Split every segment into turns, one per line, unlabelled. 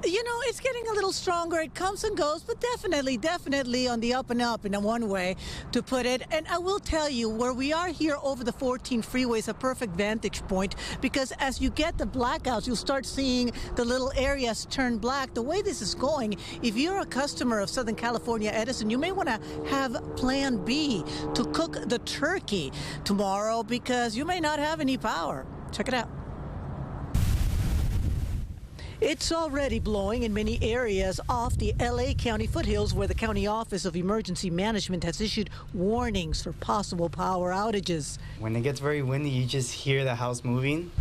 You know, it's getting a little stronger. It comes and goes, but definitely on the up and up in one way to put it. And I will tell you, where we are here over the 14 freeway is a perfect vantage point, because as you get the blackouts, you'll start seeing the little areas turn black. The way this is going, if you're a customer of Southern California Edison, you may want to have plan B to cook the turkey tomorrow, because you may not have any power. Check it out. It's already blowing in many areas off the LA County foothills, where the County Office of Emergency Management has issued warnings for possible power outages.
When it gets very windy, you just hear the house moving.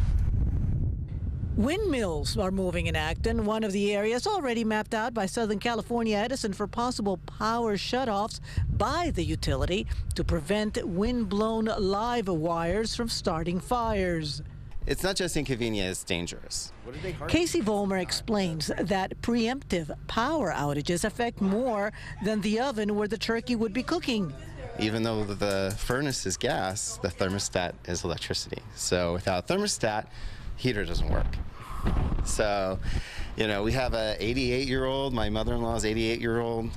Windmills are moving in Acton, one of the areas already mapped out by Southern California Edison for possible power shutoffs by the utility to prevent wind-blown live wires from starting fires.
It's not just inconvenient, it's dangerous.
Casey Vollmer explains that preemptive power outages affect more than the oven where the turkey would be cooking.
Even though the furnace is gas, the thermostat is electricity. So without a thermostat, heater doesn't work. So, you know, we have a 88-year-old, my mother-in-law's 88-year-old,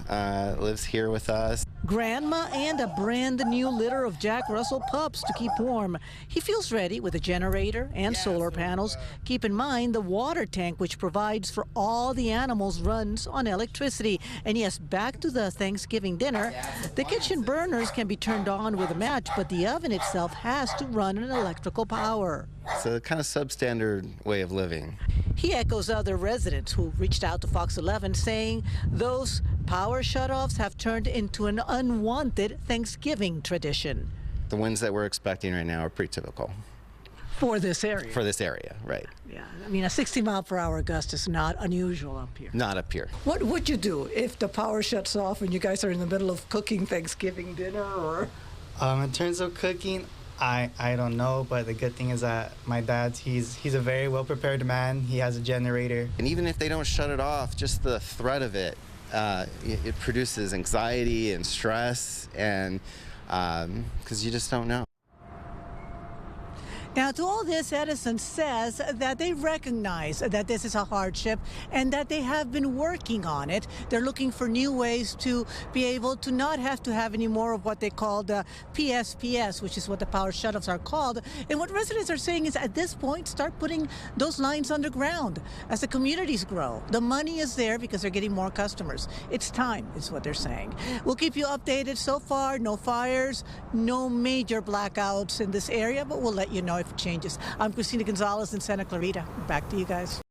lives here with us.
Grandma and a brand new litter of Jack Russell pups to keep warm. He feels ready with a generator and solar panels. Keep in mind, the water tank, which provides for all the animals, runs on electricity. And yes, back to the Thanksgiving dinner. The kitchen burners can be turned on with a match, but the oven itself has to run on electrical power.
It's a kind of substandard way of living.
He echoes other residents who reached out to Fox 11, saying those power shutoffs have turned into an unwanted Thanksgiving tradition.
The winds that we're expecting right now are pretty typical.
For this area?
For this area, right.
Yeah, I mean, a 60-mile-per-hour gust is not unusual up here.
Not up here.
What would you do if the power shuts off and you guys are in the middle of cooking Thanksgiving dinner? Or
In terms of cooking, I don't know, but the good thing is that my dad, he's a very well-prepared man. He has a generator.
And even if they don't shut it off, just the threat of it, it produces anxiety and stress, and because you just don't know.
Now, to all this, Edison says that they recognize that this is a hardship and that they have been working on it. They're looking for new ways to be able to not have to have any more of what they call the PSPS, which is what the power shutoffs are called. And what residents are saying is, at this point, start putting those lines underground as the communities grow. The money is there because they're getting more customers. It's time, is what they're saying. We'll keep you updated. So far, no fires, no major blackouts in this area, but we'll let you know if it changes. I'm CHRISTINA Gonzalez in Santa Clarita. Back to you guys.